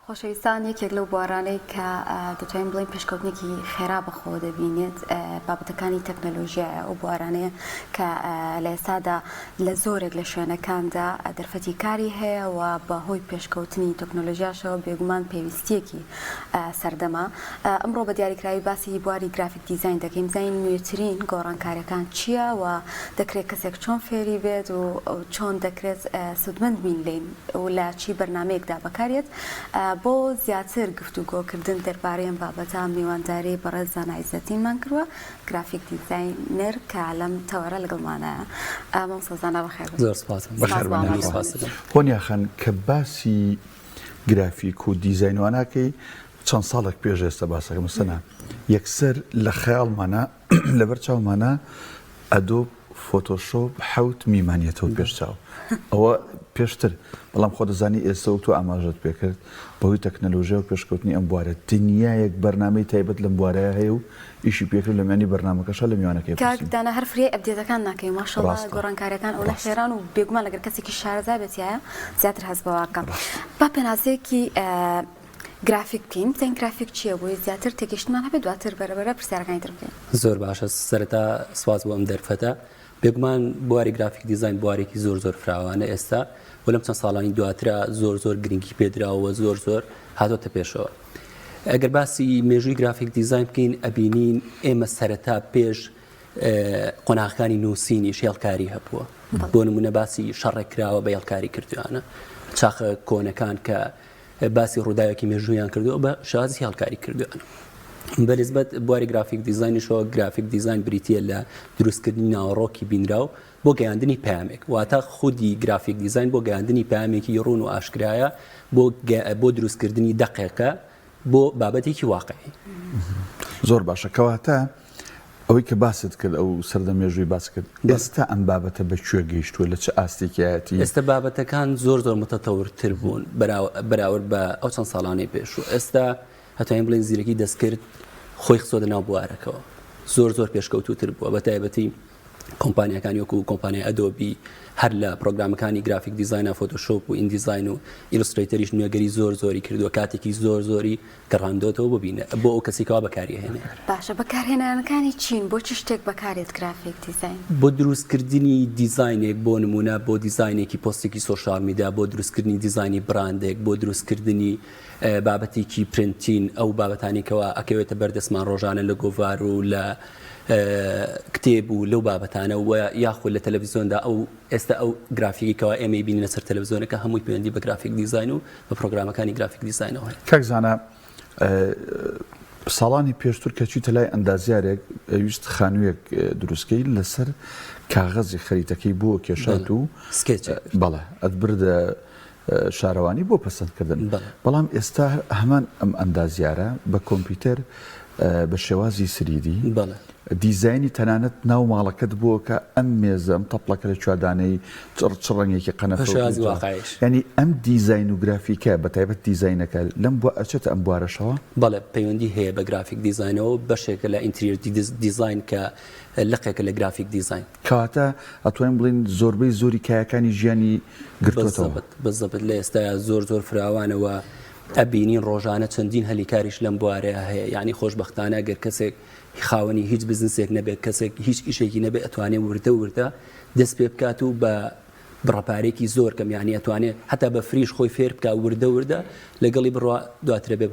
خۆشەویستان یەکێک لەو بوارانەی کە دەتوانین بڵین پێشکەوتنێکی خێرا بەخۆ دەبینێت بابەتەکانی تەکنەلۆژیایە ئەو بوارانەیە کە لە ئێستادا لە زۆرێک لە شوێنەکاندا دەرفەتی کاری هەیە و بەهۆی پێشکەوتنی تەکنۆلۆژیاشەوە بێگومان پێویستیەکی سەردەما. ئەمڕۆ بە دیاریکراوی باسی بواری گرافیک دیزاین دەکەین، زین نوێترین گۆڕانکاریەکان چییە و دەکرێت کەسێک چۆن فێری بێت و چۆن دەکرێت سودمەند بین لێن و لە چی بەرنامەیەکدا بەکارێت. بۆ زیاتر گفتوگۆکردن دەربارەی بابەتە میوانداری بەڕێز زانای عیزەتیمان کردووە گرافیک دیزاینەر کە لەم تەوەرە لەگەڵمانایە. مامۆستا زانا بەخێر. زۆر سپاس. هۆنیا خان کە باسی گرافیک و دیزاینواناکەی چەند ساڵێک پێش ئێستا باسەکە مەسەنا یەکسەر لە خەیاڵمانە لەبەر چاومانە ئەدۆب فۆتۆشۆپ حەوت میمانیەتەوە پێشچاو ئەوە پێشتر، بەڵام خۆ دەزانی ئێستا و تۆ ئاماژەت پێکرد بەهۆی تەکنەلۆژیا و پێشکەوتنی ئەم بوارە دنیایەک بەرنامەی تایبەت لەم بوارەیە هەیە و ئیشی پێکرد لە میانی بەرنامەکەشە لە میوانەکەی کاکدانە هەر فری ئەپدێتەکان ناکەی ماشەڵڵا گۆڕانکاریەکان ئەو لە خێران و بێگومان لەگەر کەسێکی شارەزا بێتیایە زیاتر هەست بەواکە. با پێناسەیەکی گرافیک بکەین، بزانین گرافیک چییە بۆی زیاتر تێگەشتمان هەبێت دواتر بەرەبەرە پرسیارەکانی تر بکەین. زۆر باشە. سەرەتا سواز بۆ ئەم دەرفەتە بێگومان بواری گرافیک دیزاین بوارێکی زۆر فراوانە ئێستا و لەم چەند ساڵانی دواترە زۆر گرنگی پێدراوە زۆر هاتۆتە پێشەوە. ئەگەر باسی مێژووی گرافیک دیزاین بکەین ئەبینین ئێمە سەرەتا پێش قۆناغەکانی نووسینی هێڵکاری هەبووە. بۆ نمونە باسی شەڕێکراوە بە هێڵکاری کردوانە، چاخە کۆنەکان کە باسی ڕووداوێکی مێژوویان کردووە بە شازی هێڵکاری کردوانە. بەنسبەت بواری گرافیک دیزاینیشەوە گرافیک دیزاین بریتیە لە دروستکردنی ناوەڕۆکی بینراو بۆ گەیاندنی پامێک، واتە خودی گرافیک دیزاین بۆ گەیاندنی پامێکی ڕوون و ئاشکرایە بۆ دروستکردنی دقیقە بۆ بابەتێکی واقعی. زۆر باشە. کەواتە ئەوەی کە باست کرد ئەو سەردەمێژووی باس کرد ئێستا ئەم بابەتە بەکوێ گەیشتووە لە چه ئاستێکایەتی؟ ئێستا بابەتەکان زۆر متەتەورتر بوون بەراورد بە ئەو چەند ساڵانەی پێشوو. ئێستا هەتاین بڵێن زیرەکی دەستکرد خۆی خسۆدە ناو بوارەکەەوە زۆر پێشکەوتوتر بووە، بە تایبەتی کۆمپانیەکانی وەکو کۆمپانیای ئەدۆبی هەر لە پرۆگرامەکانی گرافیک دیزاینە فۆتۆشۆپ و ئیندیزاین و ئیلوسترەیتەریش نوێگەری زۆری کردووە، کاتێکی زۆری گەڕاندۆتەوە ببینە بۆ ئەو کەسێکەوە بەکارهێنێ. باشە، بەکارهێنانەکانی چین بۆ چ شتێک بەکارێت گرافیک دیزاین؟ بۆ دروستکردنی دیزاینێک، بۆ نمونە بۆ دیزاینێکی پۆستێکی سۆشال میدیا، بۆ دروستکردنی دیزاینی براندێک، بۆ دروستکردنی بابەتێکی پرنتین، ئەو بابەتانێکەوە ئەکەوێتە بەردەستمان ڕۆژانە لە گۆڤار و لە کتێب و لەو بابەتانە و یاخود لە تەلەڤیزیۆندا ئەو ئێستا ئەو گرافیکەوە ئێمە بینە سەر تەلەڤیزیۆنەکە هەمووی پەیوەندی بە گرافیک دیزاین و بە پرۆگرامەکانی گرافیک دیزاینەوە. کاکزانە ساڵانی پێشتر کە چیتە لای ئەندازیارێک ویست خانوویەک دروستکەی لەسەر کاغەزی خەریتەکەی بۆ کێشات و بەڵێ ئەتبردە شارەوانی بۆ پەسەندکردن. بەڵام ئێستا هەمان ئەم ئەندازیارە بە کۆمپیوتەر بە شێوازی سریدی دیزاینی تەنانەت ناو ماڵەکەت بووە کە ئەم مێزە ئەم تەپڵەکە لە چوادانەی چ ڕەنگێکی قەنەفە ینی ئەم دیزاین و گرافیکە بە تایبەت دیزاینەکە لەم بۆ ئەچێتە ئەم بوارەشەوە؟ بەڵێ پەیوەندی هەیە بە گرافیک دیزاینەوە بەشێکە لە ئینتریۆر دیزاین کە لەقێکە لە گرافیک دیزاین. کەواتە ئەتوانین بڵین زۆربەی زۆری کایەکانی ژیانی گرتووەتەوە. بەزەبت لە ئێستایا زۆر فراوانەوە ئەبینین ڕۆژانە چەندین هەلیکاریش لەم بوارەیە هەیە. یعنی خۆشبەختانە گەر کەسێک خاوەنی هیچ بزنسێک نەبێت، کەسێک هیچ ئیشێکی نەبێت، ئەتوانێت وردە دەست پێ بکات و بە بڕەپارێکی زۆر کەم، یعنی ئەتوانێت حتا بە فریش خۆی فێر بکە وردە لەگەڵی بڕوا دواترە بێ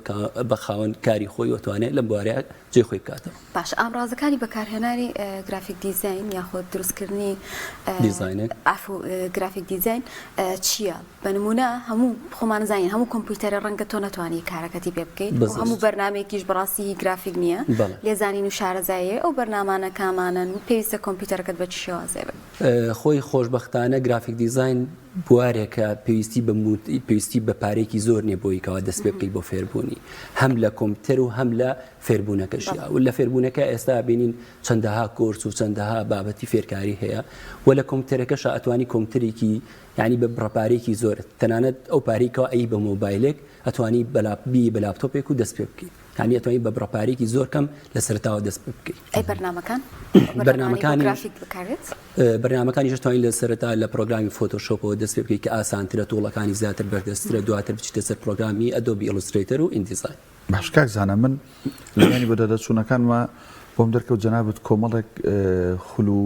بە خاوەن کاری خۆی وتوانێت لەم بوارەیە جێ خۆی بکاتەوە. باش، ئامڕازەکانی بەکارهێنانی گرافیک دیزاین یاخود دروستکردنی گرافیک دیزاین چییە؟ بە نمونە هەموو خۆمانزانین هەموو کۆمپیوتەرە ڕەنگە تۆ نەتوانی کارەکەتی پێ بکەیت، هەموو بەرنامێکیش بەڕاستی گرافیک نییە، لێزانین و شارەزاییە ئەو بەرنامانە کامانن و پێویستە کۆمپیوتەرەکەت بە چ شێوازێ بێت. خۆی خۆشبەختانە گرافیک دیزاین بوارێکە پێویستی بە پارێکی زۆر نیە بۆی کەوا دەست پێ بکەیت بۆ فێربوونی، هەم لە کۆمپیوتەر و هەم لە فێربوونەکەشی. و لە فێربوونەکە ئێستا بینین چەندەها کۆرس و چەندەها بابەتی فێرکاری هەیە و لە کۆمپیوتەرەکەش ئەتوانی کۆمپیوتەرێکی یعنی بە بڕەپارێکی زۆر تەنانەت ئەو پارێکەوە ئەی بە مۆبایلێک ئەتوانی بە لاپتۆپێک و دەست پێ بکەیت. يعني ئەتوانین بە بڕەپارێکی زۆر کەم لە سەرتاوە دەست بکەیت. ئەی بەرنامەکان بەرنامەکانیش توانین لە سەرتا لە پرۆگرامی فۆتۆشۆپەوە دەست پێ بکەیت کە ئاسانترە تۆڵەکانی زیاتر بەردەسترە دواتر بچیتە سەر پرۆگرامی ئەدۆبی ئیلوسترێتەر و ئیندیزاین. باش کاک زانە من لەیانی بەدەدەچوونەکانمە بۆم دەرکەوت جەنابەت کۆمەڵێک خول و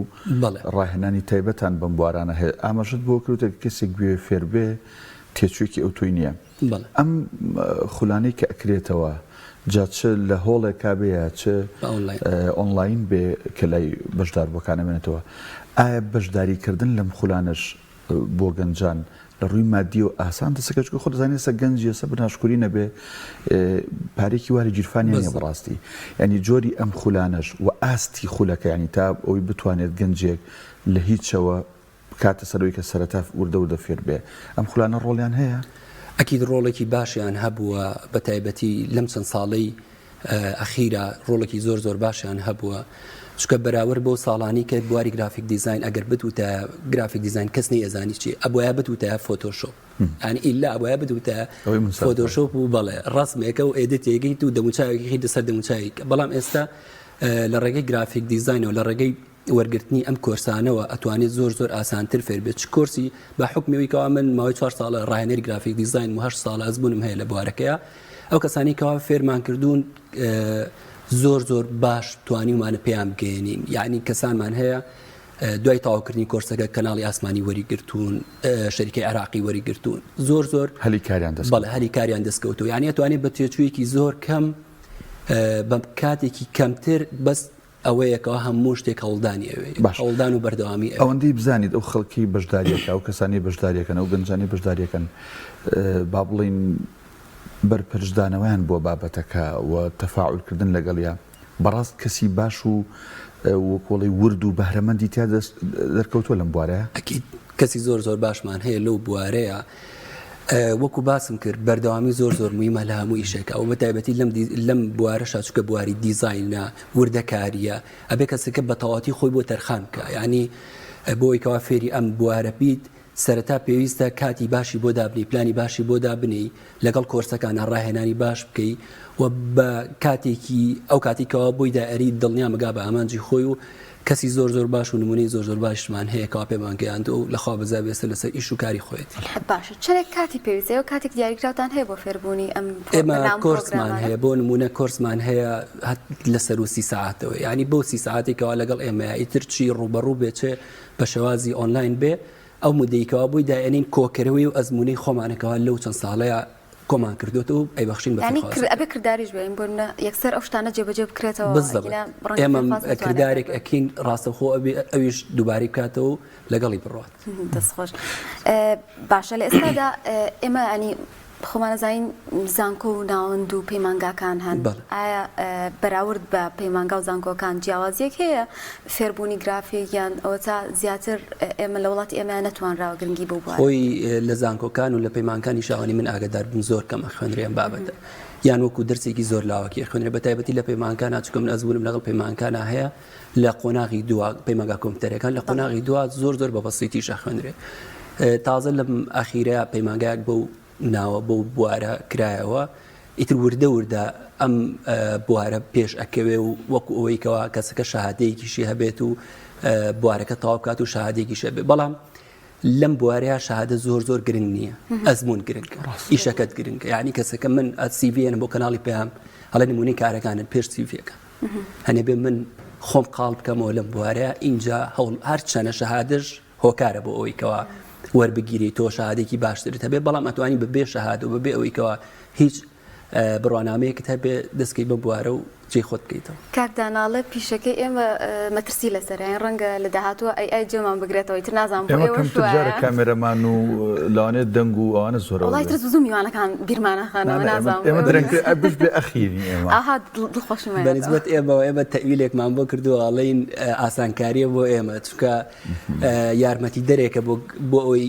ڕاهێنانی تایبەتان بەم بوارانە هەیە ئاماژەت بۆ کەوتە کەسێک گوێ فێر بێ تێچوویەکی ئەو توی نییە ئەم خولانەی کە ئەکرێتەوە جا چ لە هۆڵێکا بێە چ ئۆنلاین بێ کە لای بەشداربووەکانە بێنێتەوە ئایا بەشداریکردن لەم خولانش بۆ گەنجان لە ڕووی مادی و ئاسان دەسەکەچ خۆ دەزانێت سە گەنجی ئێستا بناشکوری نەبێ پارێکی واری گیرفانی نیە بەڕاستی ینی جۆری ئەم خولانش و ئاستی خولەکە ینی تا ئەوی بتوانێت گەنجێک لە هیچەوە کاتە سەرەوەی کە سەرەتا وردە فێر بێ ئەم خولانە ڕۆڵیان هەیە؟ ئەکید ڕۆڵێکی باشیان هەبووە بە تایبەتی لەم چەند ساڵەی ئەخیرە ڕۆڵێکی زۆر باشیان هەبووە چکە بەراورد بۆ ساڵانی کە بواری گرافیک دیزاین ئەگەر بتوتە گرافیک دیزاین کەس نەیەزانی چی ئەبووە بتوتە فۆتۆشۆپ ئەنی ئیلا ئەبووە بتوتە فۆتۆشۆپ و بەڵێ ڕسمێکە و ئێدیتێگەیت و دەموچاوێکی لەسەر دەموچاوی بەڵام ئێستا لە ڕێگەی گرافیک دیزاینەوە لە ڕێگەی وەرگرتنی ئەم کۆرسانەوە ئەتوانێت زۆر ئاسانتر فێر بێت کۆرسی بە حکمەوەیکەوە من ماوەی 4 ساڵە ڕاهێنەری گرافیک دیزاین و 8 ساڵە ئەزبوونم هەیە لە بوارەکەیە ئەو کەسانی کەوا فێرمان کردوون زۆر باش توانیمانە پێیان بگەێنین یعنی کەسانمان هەیە دوای تاواکردنی کۆرسەکە کەناڵی ئاسمانی وەریگرتوون شەریکەی عراقی وەریگرتوون زۆر هەلی کاریان دەستکەوتو یعنی ئەتوانێت بە تێچوویەکی زۆر کەم بە کاتێکی کەمتر بەس ئەوەیەکەوە هەموو شتێک هەوڵدانی هەوڵدان و بەردەوامی ئەوەندەی بزانیت ئەو خەڵکی بەشداریەکە ئەو کەسانی بەشداریەکەن ئەو گەنجانی بەشداریەکەن با بڵین بەرپەرشدانەوەیان بۆ بابەتەکە و تەفاعولکردن لەگەڵیا بەڕاست کەسی باش و وەکۆڵی ورد و بەهرەمەندی تیا دەرکەوتووە لەم بوارەیە ئەکید کەسی زۆر باشمان هەیە لەو بوارەیە وەکو باسم کرد بەردەوامی زۆر مویمە لە هەموو ئیشێکە ئەو بەتایبەتی لەم بوارەشا چکە بواری دیزاینە وردەکاریە ئەبێ کەسێکە بە تەواتی خۆی بۆ تەرخان بکە یعنی بۆی کەوا فێری ئەم بوارە بیت سەرەتا پێویستە کاتی باشی بۆ دابنی پلانی باشی بۆ دابنی لەگەڵ کۆرسەکانە ڕاهێنانی باش بکەی و بە کاتێکی ئەو کاتێکەوە بۆی دائەری دڵنیا مەگا بە ئامانجی خۆی و کەسی زۆر باش و نمونەی زۆر باشمان هەیە کەوا پێمان گەیاند و لەخوا بەزا بێستە لەسەر ئیش و کاری خۆیت باشە چەرێک کاتی پێویستە و کاتێک دیاریکراوتان هەیە بۆ فێربوونی ئەم ئێمە کۆرسمان هەیە بۆ نمونە کۆرسمان هەیە لەسەر و 30 ساعتەوە یعنی بۆ 30 ساعتێکەوە لەگەڵ ئێمە ئیتر چی ڕوبەڕوو بێچێ بە شێوازی ئۆنلاین بێ ئەو مدەیکەوە بووی داێنین کۆکەرەوەی و ئەزمموی خۆمانەکەەوە لەو چەند ساڵەیە کۆمان کردوێت و ئەیبەخشین ئەبێ کردداریش بێن بۆ یەکسەر ئەو شتانە جێبەجێ بکرێتەوە ئێمە کردارێک ئەکین ڕاستەخۆ ئەویش دووباری بکاتەوە لەگەڵی بڕات دەستخۆش باشە لە ئێستادا ئێمە ئەنی خۆمانەزانین زانکۆ و ناوەند و پەیمانگاکان هەن ئایا بەراورد بە پەیمانگا و زانکۆکان جیاوازیەک هەیە فێربوونی گرافیکیان ئەوە تا زیاتر ئێمە لە وڵاتی ئێمە نەتوانراوە گرنگی بۆ بووە خۆی لە زانکۆکان و لە پەیمانکانی شاوانی من ئاگدار بووم زۆر کەم خوێنرێن بابەتە یان وەکو دەرسێکی زۆر لاوەکی خوێنرێ بە تایبەتی لە پەیمانکانە چکە من ئەزبوورم لەگەڵ پەیمانکانە هەیە لە قۆناغی دووە پەیمانگا کۆمپیوتەرەکان لە قۆناغی دووە زۆر بە بەسیتیش خوێنرێ تازە لەم ئەخیرەیە پەیمانگایەک بۆ ناوە بۆ بوارە کرایەوە ئیتر وردە ئەم بوارە پێش ئەکەوێ و وەکو ئەوەیکەوە کەسەکە شەهادەیەکیشی هەبێت و بوارەکە تەواو بکات و شەهادەیەکیش هەبێت بەڵام لەم بوارەیە شەهادە زۆر گرنگ نییە ئەزمون گرنگە ئیشەکەت گرنگە یعنی کەسەکە من سیڤێنە بۆ کەناڵی پێیان هەڵە نمونەی کارەکانن پێش سیڤەکە هەنێ بێ من خۆم قاڵ بکەمەوە لەم بوارەیە اینجا هەوڵ هەر چەنە شەهادەش هۆکارە بۆ ئەوەیکەوە وەربگیری تۆ شەهادێکی باشترت هەبێ بەڵام ئەتوانی بەبێ شەهادە و بەبێ ئەوەیکەوە هیچ بڕوانامەیەکت هەبێ دەستکەی بە بوارە و جێ خۆت بکەیتەوە کاکداناڵە پیشەکەی ئێمە مەترسی لەسەریان ڕەنگە لە داهاتوە ئەی جێمان بگرێتەوەی تر نازانم ئێمە کامێرەمان و لەوانێت دەنگ و ئەوانە زۆر وڵای تر زوو میوانەکان بیرمانەخانەوە نازانم ئێمە درەنگتر بش بێ ئەخیری ئێمە ئاها دڵخۆشمە بەنسبەت ئێمە تەویلێکمان بۆ کردووە ئەڵێن ئاسانکاریە بۆ ئێمە چونکە یارمەتی دەرێکە بۆ ئەوەی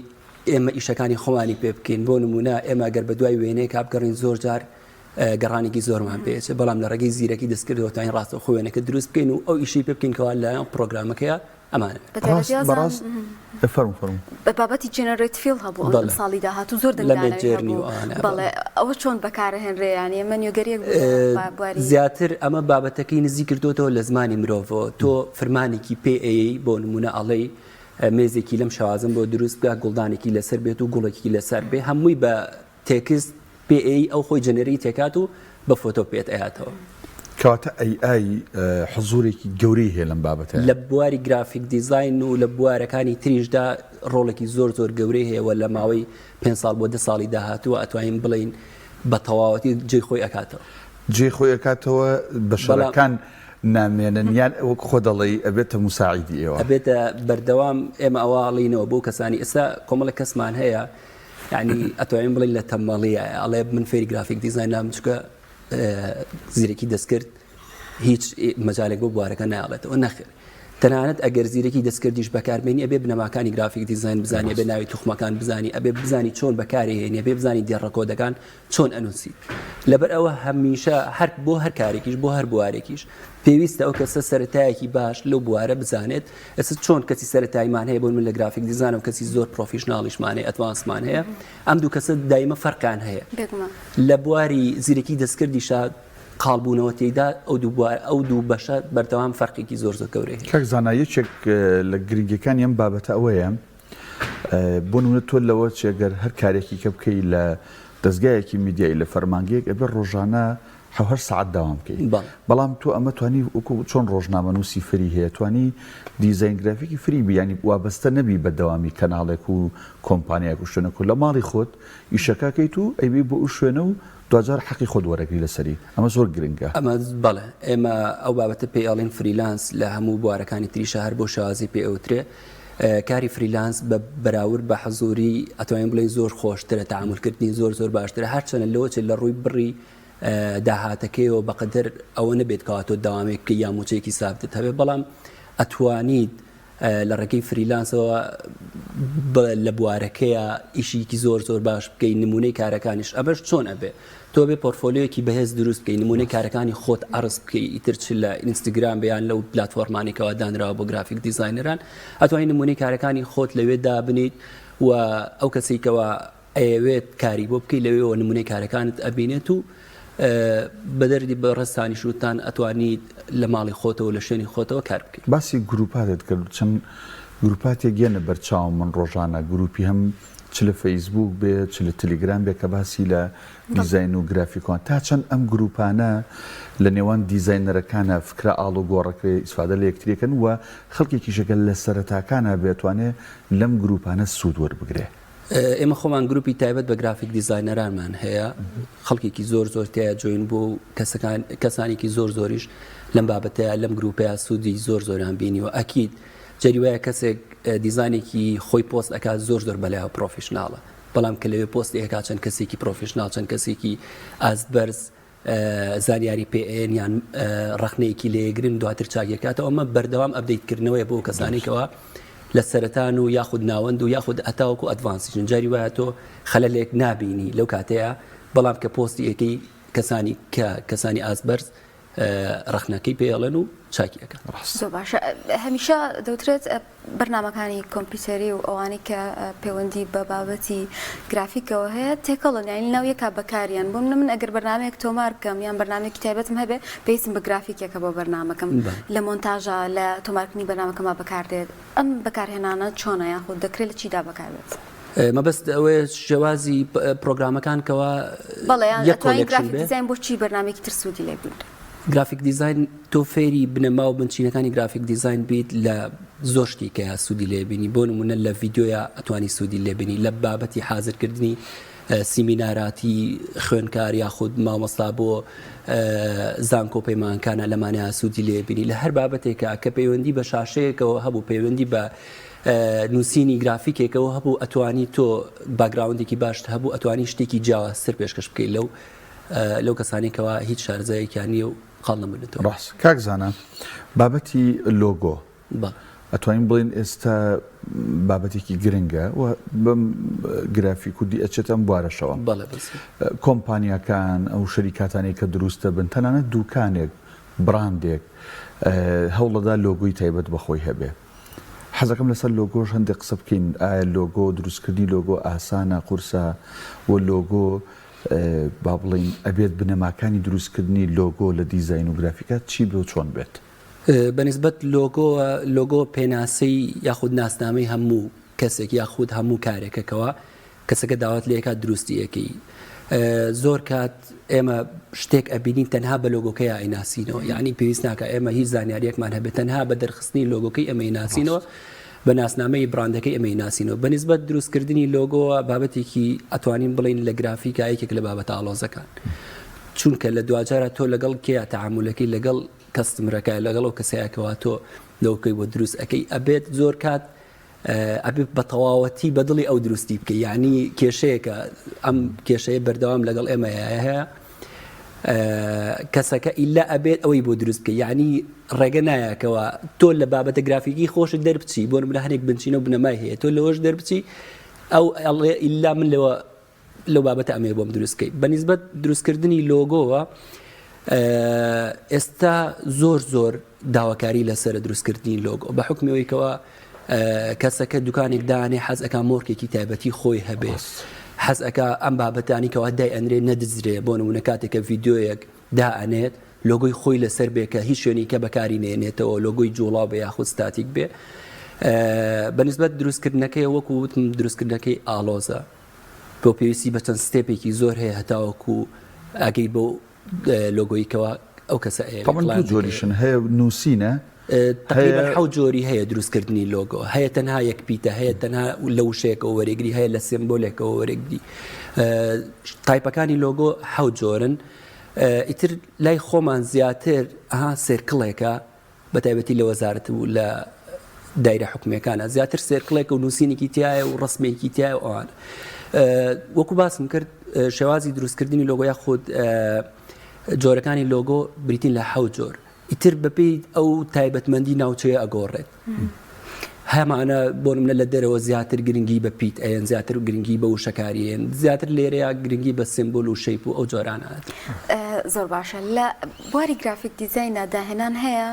ئێمە ئیشەکانی خۆمانی پێ بکەین بۆ نمونە ئێمە گەر بە دوای وێنەیە کابگەڕین زۆر جار گەڕانێکی زۆرمان پێچێت بەڵام لە ڕێگەی زیرەکی دەستکردەوە تاین ڕاستە خۆێنەکە دروست بکەین و ئەو ئیشی پێ بکەین کەوا لایەن پرۆگرامەکەیە ئەمانە بەڕاست فەرمو بابەتی جێنەرێت فیل هەبوو ئەم ساڵی داهات و زۆر بەڵێ ئەوە چۆن بەکارهێنرێیانە من نوێگەریەک زیاتر ئەمە بابەتەکەی نزیک کردوتەوە لە زمانی مرۆڤەوە تۆ فرمانێکی PA بۆ نمونە ئەڵێ مێزێکی لەم شوازم بۆ دروست بکە گوڵدانێکی لەسەر بێت و گوڵێکی لەسەر بێ هەمووی بە تێکست PA ئەو خۆی جەنەری تێکات و بە فۆتۆ پێت ئەیاتەوە کەواتە AI حزورێکی گەورەی هەیە لەم بابەتە لە بواری گرافیک دیزاین و لە بوارەکانی تریشدا ڕۆڵێکی زۆر گەورەی هەیە لە ماوەی 5 ساڵ بۆ 10 ساڵی داهاتووە ئەتوانین بڵین بە تەواوەتی جێی خۆی ئەکاتەوە جێی ئەکاتەوە بەشەرەکان نامێنن یان وەک خۆ دەڵێ ئەبێتە موساعیدی ئێوە ئەبێتە بەردەوام ئێمە ئەواڵینەوە بۆ کەسانی ئێستا کۆمەڵە کەسمان هەیە یعنی ئەتوانین بڵین لە تەمەڵیە ئەڵێ من فێری گرافیک دیزاین نام چکە زیرەکی دەستکرد هیچ مەجالێک بۆ بوارەکە ناڵێتەوە نەخێر تەنانەت ئەگەر زیرەکی دەستکردیش بەکاربێنی ئەبێ بنەماکانی گرافیک دیزاین بزانانی ئەبێ ناوی توخمەکان بزانی ئەبێ بزانی چۆن بەکارهێنێ ئەبێ بزانی دیێڕەکۆدەکان چۆن ئەنووسی لەبەر ئەوە هەمیشە بۆ هەر کارێکیش بۆ هەر بوارێکیش پێویستە ئەو کەسە سەرەتایەکی باش لەو بوارە بزانێت ئێستا چۆن کەسی سەرەتاییمان هەیە بۆ من لە گرافیک دیزاین و کەسی زۆر پرۆفیشناڵیشمان هەیە ئەدڤانسمان هەیە ئەم دوو کەسە دایمە فەرقان هەیە لە بواری زیرەکی دەستکردیشە قالبوونەوە تێیدا ئەو دوو بەشە بەردەوام فەرقێکی زۆر گەورەیە کاک زانا یەکێک لە گرنگەکانی ئەم بابەتە ئەوەیە بۆ نمونە تۆ لەوە چێگەر هەر کارێکی کە بکەی لە دەستگایەکی میدیایی لە فەرمانگەیەک ئەبێ ڕۆژانە 7 ساعت داوام بکەیت بەڵام تۆ ئەمە توانی چۆن ڕۆژنامەنووسی فری هەیە توانی دیزاین گرافیکی فری بی ینی وابەستە نەبی بە دەوامی کەناڵێک و کۆمپانیاک و شوێنێک و لە ماڵی خۆت ئیشەکەکەیت و ئەیبێ بۆ ئەو شوێنە و دوجار حەقی خۆت وەرەگری لەسەری ئەمە زۆر گرنگە ئەمە بەڵێ ئێمە ئەو بابەتە پێڵین فریلانس لە هەموو بوارەکانی تریشە هەر بۆ شازی پێ ئەوترێ کاری فریلانس بە بەراورد بە حەزوری ئەتوانین بڵێن زۆر خۆشترە تەعاملکردنی زۆر باشترە هەرچەنە لەوەچێت لە ڕووی بڕی داهاتەکەیەوە بەقەدر ئەوە نەبێت کەواتۆ داوامێک یاموچەیەکی سابتت هەبێت بەڵام ئەتوانیت لە ڕێگەی فریلانسەوە لە بوارەکەیە ئیشیکی زۆر باش بکەی نمونەی کارەکانیش ئەبەش چۆن ئەبێ تۆ بێ پۆرتفۆلیۆیەکی بەهێز دروست بکەی نمونەی کارەکانی خۆت ئەڕست بکەی ئیتر چ لە ئینستاگرام بەیان لەو پلاتفۆرمانێکەوە دانراوە بۆ گرافیک دیزاینەران ئەتوانین نمونەی کارەکانی خۆت لەوێ دابنیت و ئەو کەسێکەوە ئەیەوێت کاری بۆ بکەی لەوێەوە نمونەی کارەکانت ئەبینێت و بەدەردی بە ڕستانی شوتان ئەتوانیت لە ماڵی خۆتەوە لە شوێنی خۆتەوە کار بکەیت باسی گروپاتت کرد چەند گروپاتێک گێنە بەرچاو من ڕۆژانە گروپی هەم چ لە فەیسبوک بێت چ لە تەلگرام بێت کە باسی لە دیزاین و گرافیکۆن تا چەند ئەم گروپانە لە نێوان دیزاینەرەکانە فکرە ئاڵ و گۆڕەکەی ئیسفادە لە یەکتریەکەن و خەڵکێکی شەکەل لە سەرەتاکانە بێتوانێت لەم گروپانە سوود وەربگرێ ئێمە خۆمان گروپی تایبەت بە گرافیک دیزاینەرانمان هەیە خەڵکێکی زۆر تیا جوین بۆ کەسانێکی زۆریش لەم بابەتەیە لەم گروپەیە سوودی زۆریان بینی و ئەکید جەری وایە کەسێک دیزاینێکی خۆی پۆست ئەکات زۆر بەلایەوە پرۆفیشناڵە بەڵام کە لەوێ پۆستی ئەکات چەند کەسێکی پرۆفیشناڵ چەند کەسێکی ئازبەرز زانیاری PN یان ڕخنەیەکی لێگرن دواتر چاکیەکاتەوە ئەمە بەردەوام ئەپدەیتکردنەوەی بۆ کەسانێکەوە لە سەرەتان و یاخود ناوەند و یاخود ئەتاوەکو ئەدڤانسیشن جاری وایە تۆ خەلەلێک نابینی لەو کاتەیە بەڵام کە پۆستی ئەەکەی کەسانی ئازبەرز ڕخنەکەی پێڵێن و چاکیەکە زۆر باشە هەمیشە دەوترێت بەرنامەکانی کۆمپیوتەری و ئەوانەی کە پەیوەندی بە بابەتی گرافیکەوە هەیە تێکەڵن یانی ناو یەکا بەکاریان بۆ من ئەگەر بەرنامەیەک تۆمار بکەم یان بەرنامێکی تایبەتم هەبێ پێویستم بە گرافیکێکە بۆ بەرنامەکەم لە مۆنتاژە لە تۆمارکردنی بەرنامەکەمە بەکاردێت ئەم بەکارهێنانە چۆنە یاخود دەکرێت لە چیدا بەکاربێت مەبەست ئەوەیە شێوازی پرۆگرامەکانکەوە گرافیک دیزاین بۆ چی بەرنامێکی تر سوودی لێ بوون گرافیک دیزاین تۆ فێری بنەما و بنچینەکانی گرافیک دیزاین بیت لە زۆر شتێکە سوودی لێبینی بۆ نمونە لە ڤیدیۆیە ئەتوانی سوودی لێبینی لە بابەتی حازرکردنی سیمیناراتی خوێنکار یاخود مامۆستا بۆ زانکۆ پەیمانکانە لەمانەیە سوودی لێبینی لە هەر بابەتێکە کە پەیوەندی بە شاشەیەکەوە هەبوو پەیوەندی بە نووسینی گرافیکێکەوە هەبوو ئەتوانی تۆ باگراوندێکی باشت هەبوو ئەتوانی شتێکی جیاوازتر پێشکەش بکەیت لەو کەسانێکەوە هیچ شارزایەکیانی و قاڵ نەمونێتەوە ڕاست کاک زانە بابەتی لۆگۆ ئەتوانین بڵین ئێستا بابەتێکی گرنگە و بەم گرافیک و دیئەچێتم بوارەشەوە کۆمپانیاکان ئەو شەریکاتانێک کە دروستە بن تەنانەت دوکانێک براندێک هەوڵەدا لۆگۆی تایبەت بەخۆی هەبێ حەزەکەم لەسەر لۆگۆش هەندێک قسە بکەین. ئایا لۆگۆ دروستکردنی لۆگۆ ئاسانە قورسە و لۆگۆ با بڵین ئەبێت بنەماکانی دروستکردنی لۆگۆ لە دیزاین و گرافیکات چی بێ و چۆن بێت؟ بەنسبەت لۆگۆ پێناسەی یاخود ناسنامەی هەموو کەسێک یاخود هەموو کارێکەکەوە کەسەکە داوات لە یەکات دروستیەکەی زۆر کات ئێمە شتێک ئەبینین تەنها بە لۆگۆکەی ئایناسینەوە، یعنی پێویست ناکە ئێمە هیچ زانیاریەکمان هەبێت تەنها بە دەرخستنی لۆگۆکەی ئەمە ناسینەوە بە ناسنامەی براندەکەی ئەمە ناسینەوە. بەنسبەت دروستکردنی لۆگۆ بابەتێکی ئەتوانین بڵین لە گرافیکە یەکێک لە بابەتە ئاڵۆزەکان، چونکە لە دوجارە تۆ لەگەڵ کێ تەعاملەکەی لەگەڵ کەستمرەکە لەگەڵ ئەو کەسەیەکەوە تۆ لەوکەی بۆ دروست ئەەکەی ئەبێت زۆر کات ئەبێت بە تەواوەتی بەدڵی ئەو دروستی بکە، یعنی کێشەیەکە ئەم کێشەیە بەردەوام لەگەڵ ئێمە هەیە کەسەکە ئیلا ئەبێت ئەوەی بۆ دروست بکە، یعنی ڕێگە نایەکەوە تۆ لە بابەتە گرافیکی خۆشت دەربچی بۆ لە هەرێک بنچینە و بنەمای هەیە تۆ لەوەش دەربچی ئەو ئیلا من لەو بابەتە ئەمێ بۆم دروستکەی. بەنسبەت دروستکردنی لۆگۆوە ئێستا زۆر داواکاری لەسەر دروستکردنی لۆگۆ بە حکمەوەیکەوە کەسەکە دوکانێک دانێ حەز ئەکا مۆرکێکی تایبەتی خۆی هەبێ، حەز ئەکا ئەم بابەتانی کەوا دای ئەنرێ نەدزرێ بۆ نمونە کاتێکە ڤیددیۆیەک دائەنێت لۆگۆی خۆی لەسەر بێ کە هیچ شوێنی کە بەکاری نێنێتەوە لۆگۆی جوڵاو بێ یاخود ستاتیک بێ. بەنسبەت دروستکردنەکەی وەکو وتم دروستکردنەکەی ئاڵۆزە بۆ پێویستی بە چەند ستێپێکی زۆر هەیە هەتاوەکو ئەگەی بۆ لۆگۆیکەوە ئەو کەسە جۆریشن هەیە نووسینە تقریبا حەوت جۆری هەیە دروستکردنی لۆگۆ، هەیە تەنها یەک پیتە، هەیە تەنها لە وشەیەکەوە وەرەگری، هەیە لە سێمبۆلێکەوە وەرەگری. تایپەکانی لۆگۆ حەوت جۆرن. ئیتر لای خۆمان زیاتر سێرکڵێکە بە تایبەتی لە وەزارەت و لە دایرە حکومەکانە زیاتر سێرکڵێک و نووسینێکی تایە و ڕسمێکی تایە و ئەوان وەکو باسم کرد شێوازی دروستکردنی لۆگۆ یاخود جۆرەکانی لۆگۆ بریتین لە حەوت جۆر. ئیتر بەپێی ئەو تایبەتمەندی ناوچەیە ئەگۆڕێت. هەمانە بۆ منە لە دەرەوە زیاتر گرنگی بە پیت ئەیەن، زیاتر گرنگی بە وشەکاریێن، زیاتر لێرەیە گرنگی بە سمبۆل و شەیپ و ئەو جۆرانات. زۆر باشە. لە بواری گرافیک دیزاینە داهێنان هەیە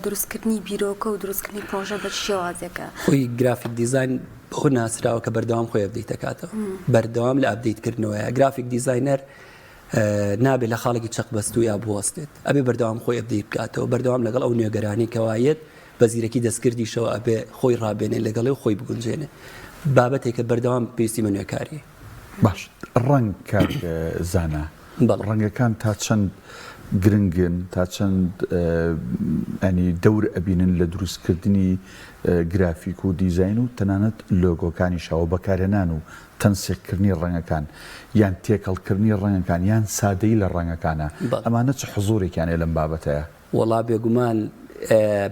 دروستکردنی بیرۆکە و دروستکردنی پرۆژە بە شێوازێکە. خۆی گرافیک دیزاین خۆ ناسراوە کە بەردەوام خۆی ئەپدەیت دەکاتەوە، بەردەوام لە ئەپدەیتکردنەوەیە. گرافیک دیزاینەر نابێت لە خاڵێکی چەقبەست و یا بوەستێت، ئەبێ بەردەوام خۆی ئەپدەیت بکاتەوە، بەردەوام لەگەڵ ئەو نوێگەرانی کەوایەت بە زیرەکی دەستکردیشەوە ئەبێ خۆی ڕابێنێ لەگەڵێ و خۆی بگونجێنێ. بابەتێکە بەردەوام پێویستی بە نوێکاری. باش ڕەنگ کار زانە ڕەنگەکان تا چەند گرنگن تا چەند ئەنی دەور ئەبینن لە دروستکردنی گرافیک و دیزاین و تەنانەت لۆگۆکانی شاوە بەکارهێنان و تەنسیقکردنی ڕەنگەکان یان تێکەڵکردنی ڕەنگەکان یان سادەی لە ڕەنگەکانە ئەمانە چ حزوورێکیانێ لەم بابەتەیە؟ وەڵا بێگومان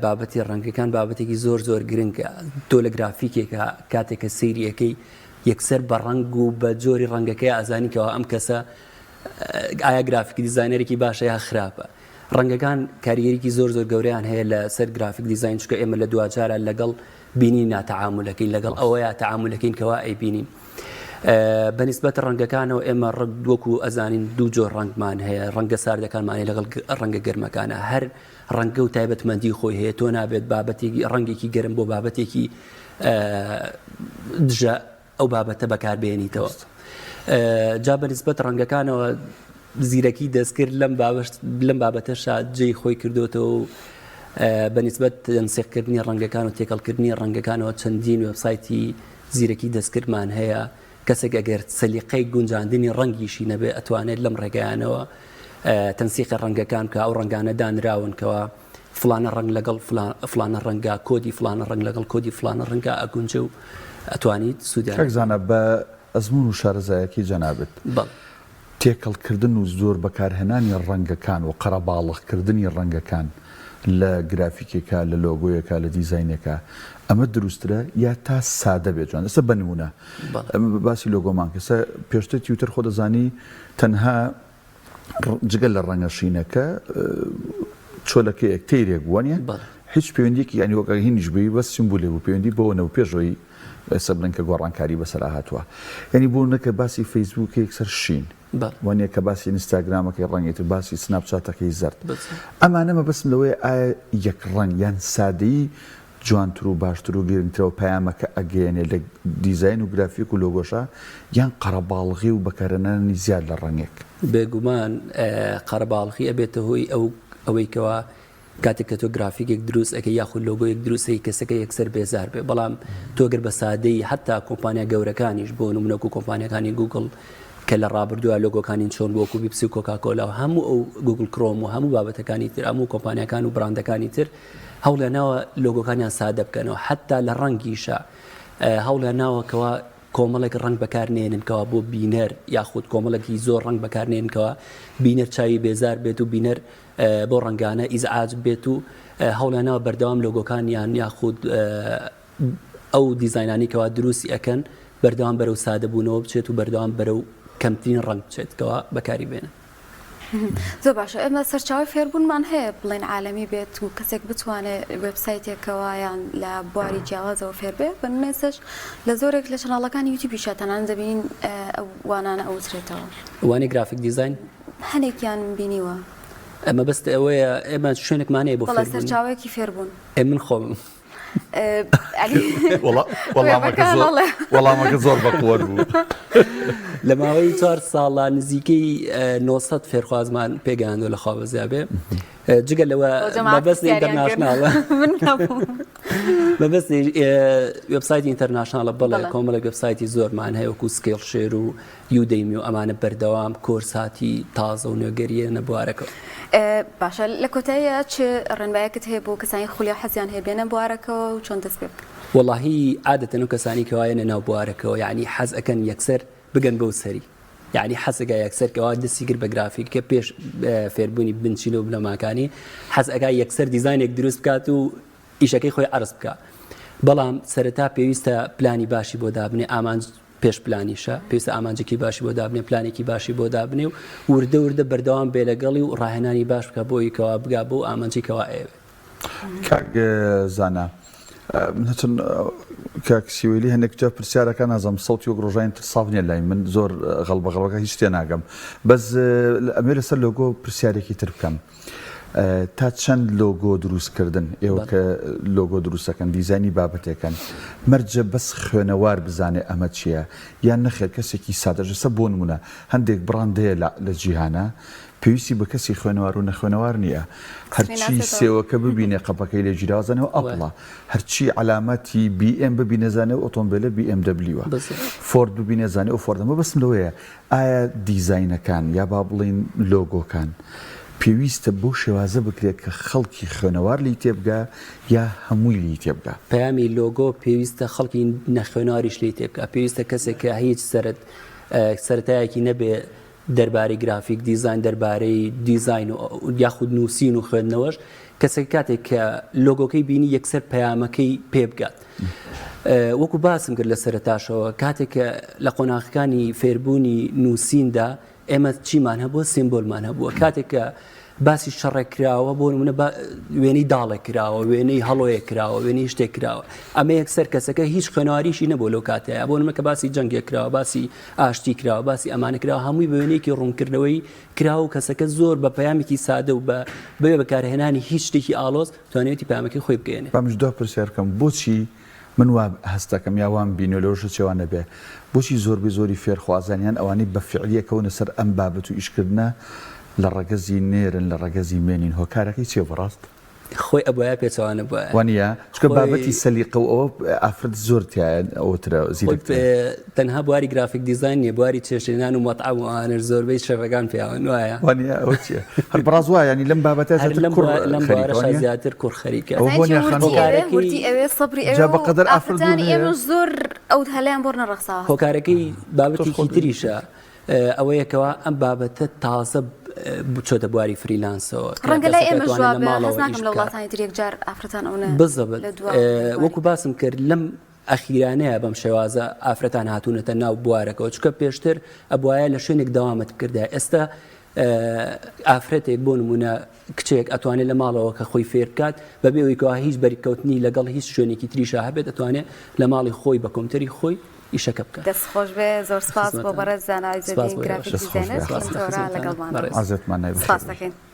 بابەتی ڕەنگەکان بابەتێکی زۆر گرنگە. تۆ لە گرافیکێکە کاتێکە سەیریەکەی یەکسەر بە ڕەنگ و بە جۆری ڕەنگەکەی ئازانیکەوە ئەم کەسە ئایا گرافیکی دیزاینەرێکی باشە یا خراپە. ڕەنگەکان کاریگەریکی زۆر گەورەیان هەیە لە سەر گرافیک دیزاین، چکە ئێمە لە دوجارە لەگەڵ بینی ناتەعاملەکەین لەگەڵ ئەوەیە تەعاملەکەین کەوا ئەیبینین. بەنسبەت ڕەنگەکانەوە ئێمە وەکو ئەزانین دوو جۆر ڕەنگمان هەیە، ڕەنگە ساردەکانمانەیە لەگەڵ ڕەنگە گەرمەکانە. هەر ڕەنگە و تایبەتمەندی خۆی هەیە، تۆ نابێت بابەتێکی ڕەنگێکی گەرم بۆ بابەتێکی دژە ئەو بابەتە بەکاربێنیتەوە. جا بەنسبەت ڕەنگەکانەوە زیرەکی دەستکرد لەم بابەتەشا جێی خۆی کردوتەوە و بەنسبەت تەنسیقکردنی ڕەنگەکان و تێکەڵکردنی ڕەنگەکانەوە چەندین وێبسایتی زیرەکی دەستکردمان هەیە. کەسێک ئەگەر سەلیقەی گونجاندنی ڕەنگیشی نەبێ ئەتوانێت لەم ڕێگەیانەوە تەنسیقی ڕەنگەکان کە ئەو ڕەنگانە دانراونکەوە فلانە ڕەنگ لەگەڵ فلانە ڕەنگە کۆدی فلانە ڕەنگ لەگەڵ کۆدی فلانە ڕەنگە ئەگونجە و ئەتوانیت سوودیانە بە ئەزمون و شارەزایەکی جەنابێت. تێکەڵکردن و زۆر بەکارهێنانی ڕەنگەکان و قەرەباڵغکردنی ڕەنگەکان لە گرافیکێکە لە لۆگۆیەکە لە دیزاینێکە ئەمە دروسترە یا تا سادە بێت جوان؟ ئێستا بنمونە باسی لۆگۆمان کەسە پێشتر تیوتر خۆ دەزانی تەنها جگەل لە ڕەنگەشینەکە چۆلەکە یەکتەیرێک بووانە هیچ پەیوەندیەکی ینی وەکە هینیش بووی بەس سیمبولێ بوو پەیوەندی بەوەنەوە پێشەوەی ئێستا بڵێن کە گۆڕانکاری بەسەرا هاتووە. یعنی بۆ نەکە باسی فەیسبووکێک سەر شین وانە کە باسی ئینستاگرامەکەی ڕەنگێتر باسی سناپچاتەکەی زەرد ئەمانەمە بەسم لەوەی ئایا یەک ڕەنگ یان سادەیی جوانتر و باشتر و گرنگترەوە پەیامەکە ئەگەیەنێ لە دیزاین و گرافیک و لۆگۆشە یان قەرەباڵغی و بەکارهێنانی زیاد لە ڕەنگێک بێگومان قەرەباڵغی ئەبێتە هۆی ئەوەی کەوا کاتێک کە تۆ گرافیکێک دروست ئەەکە یاخود لۆگۆیەک دروستەی کەسەکە یەکسەر بێزار بێ بەڵام تۆگەر بە سادەی حتا کۆمپانیا گەورەکانیش بۆ نمونەکو کۆمپانیەکانی گوگل کە لە ڕابردووە لۆگۆکانی چۆن بۆکو بیپسی و کۆکاکۆلا و هەموو ئەو گوگل کڕۆم و هەموو بابەتەکانی تر هەموو کۆمپانیەکان و براندەکانی تر هەوڵێناوە لۆگۆکانیان سادە بکەنەوە حتا لە ڕەنگیشە هەوڵێناوەکەوە کۆمەڵێک ڕنگ بەکارنێننکەوە بۆ بینەر یاخود کۆمەڵێکی زۆر ڕنگ بەکارنێنکەوە بینەر چاوی بێزار بێت و بینەر بۆ ڕنگانە ئیزعاج بێت و هەوڵێناوە بەردەوام لۆگۆکانیان یاخود ئەو دیزاینانیکەوە دروستی ئەەکەن بەردەوام بەرەو سادەبوونەوە بچێت و بەردەوام بەرەو کەمترین ڕنگ بچێتکەوە بەکاری بێنە. زۆر باشە ئێمە سەرچاوی فێربوونمان هەیە بڵێن عالەمی بێت و کەسێک بتوانێت وێبسایتێکەوە یان لە بواری جیاوازەوە فێر بێ بەنمێسش لە زۆرێک لە چەناڵەکانی یوتیوبی شاتەنان دەبین وانانە ئەوترێتەوە وانی گرافیک دیزاین هەنێکیان بینیوە ئەمە بەست ئەوەیە ئێمە شوێنێکمانەیە بۆ بەڵێ سەرچاوێکی فێربوون من خۆم وەڵامەکە زۆر بەقووە بوو لە ماوەی 4 ساڵە نزیکەی 900 فێرخوازمان پێگەیاندووە لە خاوەزیابێ جگە لەوە مەبەستی ئینتەرناشناڵە مەبەستی وێبسایتی ئینتەرناشناڵە بەڵێ کۆمەڵێک وێبسایتی زۆرمان هەیە وەکو سکیل شێر و یودەیمی و ئەمانە بەردەوام کۆرساتی تازە و نوێگەریە نەبوارەکە. باشە لە کۆتاییە چ ڕێنمایەکت هەیە بۆ کەسانی خولیا حەزیان هەیە بێنە بوارەکەەوە و چۆن دەست پێ بکەن؟ وەڵاهی عادەتەن و کەسانی کەوایەنە ناو بوارەکەەوە یعنی حەز ئەەکەن یەکسەر بگەن بەو سەری یعنی حەزەکە یەکسەرکەوا دەستی کرد بە گرافیک کە پێش فێربوونی بنچینە و بنەماکانی حەزەکە یەکسەر دیزاینێک دروست بکات و ئیشەکەی خۆی عرض بکات بەڵام سەرەتا پێویستە پلانی باشی بۆ دابنێ ئامانج پێش پلانیشە پێویستە ئامانجێکی باشی بۆ دابنێ پلانێکی باشی بۆ دابنێ و وردە وردە بەردەوام بێ لەگەڵی و ڕاهێنانی باش بکە بۆی کەوا بگا بۆ ئامانجێکەوە ئێوێ زانە هەچەند کاکسیویلی هەندێک جا پرسیارەکە نازەم سەوتی و ڕۆژین ساڵ نیە لای من زۆر غەڵبەغەڵەکە هیچ تێ ناگەم بەس ئەمێ لەسەر لۆگۆ پرسیارێکی تر بکەم تا چەند لۆگۆ دروستکردن ئێوە کە لۆگۆ دروستەکەن دیزانی بابەتێکەکەن مەرجە بەس خوێنەوار بزانێ ئەمە چییە یان نەخێر کەسێکی سادەژەسە بۆ نمونە هەندێک بڕاندەیە لە جیهانە پێویستی بە کەسی خوێنەوار و نەخوێنەوار نییە هەرچی سێوەکە ببینێ قەپەکەی لێ جیراوەزانەوە ئەپڵە هەرچی علامەتی BM ببینێزانێ و ئۆتۆمبیلە BMWە فۆرد ببینێزانێ و فۆردەمە بەسم لەوەیە ئایا دیزاینەکان یا با بڵین لۆگۆکان پێویستە بۆ شێوازە بکرێت کە خەڵکی خوێنەوار لی تێبگا یا هەمووی لی تێبگا پەیامی لۆگۆ پێویستە خەڵکی نەخوێنواریش لی تێبگا پێویستە کەسێکە هیچ سەرەتایەکی نەبێ دەربارەی گرافیک دیزاین دەربارەی دیزاین و یاخود نووسین و خوێندنەوەش کەسێک کاتێک کە لۆگۆکەی بینی یەکسەر پەیامەکەی پێ بگات وەکو باسم کرد لە سەرەتاشەوە کاتێک کە لە قۆناغەکانی فێربوونی نووسیندا ئێمە چیمان هەبووە سیمبۆلمان هەبووە کاتێک کە باسی شەڕێک کراوە بۆ نمونە وێنەی داڵێک کراوە وێنەی هەڵۆیە کراوە وێنەی شتێک کراوە ئەمە یەکسەر کەسەکە هیچ خوێنەواریشی نەبوو لەو کاتەیە بۆ نمونە کە باسی جەنگێک کراوە باسی ئاشتی کراوە باسی ئەمانە کراوە هەمووی بە وێنەیەکی ڕوونکردنەوەی کراوە و کەسەکە زۆر بە پەیامێکی سادە و بە بەکارهێنانی هیچ شتێکی ئالۆز توانێتی پەیامەکەی خۆی بگەێنێ بەمش دو پرسیارکەم بۆچی من وا هەستەکەم یاوان بینۆلۆژە چێوانە بێ بۆچی زۆری فێرخوازانیان ئەوانەی بە فعلیەکەونە سەر ئەم بابەت و ئیشکردنە لە ڕەگەزی نێرن لە ڕەگەزی مێنین هۆکارەکەی چێ بەڕاست خۆی ئەبواە پێچوانە بووە وانە چکە بابەتی سەلیقە و ئەوە ئافرەت زۆر تایە ئەوترە زیرەکتر تەنها بواری گرافیک دیزاین نیە بواری چێشێنان و مەطعام و ئانر زۆربەی شەڕەکان پێیان وایە وانە ئەوە چیە هەر بەڕاز وایە ینی لەم بابەتە زیاتر کوڕ خەریکە ئەوێ سەبری ئەوە بەقەدەر ئافرەتانی ئێمە زۆر ئەو هەلیان بۆ نەڕەخساوە هۆکارەکەی بابەتێکی تریشە ئەوەیەکەوە ئەم بابەتە تازە چۆتە بواری فریلانسەوە ڕەنگە لای ئێمە جواب حەز ناکەم لە وڵاتانی تر یەکجار ئافرەتان ئەوە بزەبێت وەکو باسم کرد لەم ئەخیرانەیە بەم شێوازە ئافرەتان هاتوونەتە ناو بوارەکەەوە چکە پێشتر ئەبواە لە شوێنێک داوامەت کردە ئێستا ئافرەتێک بۆ نمونە کچێک ئەتوانێت لە ماڵەوە کە خۆی فێر بکات بەبێ ئەوەیەوە هیچ بەریکەوتنی لەگەڵ هیچ شوێنێکی تریشە هەبێت ئەتوانێت لە ماڵی خۆی بە کۆمپیوتەری خۆی ئیشەکە بکات. دەستخۆش بێ زۆر سپاس بۆ بەڕێز زانای زەوی گرافیک دیزاینەر لەگەڵمان ئازێتمان نایبێت. سپاس دەکەین.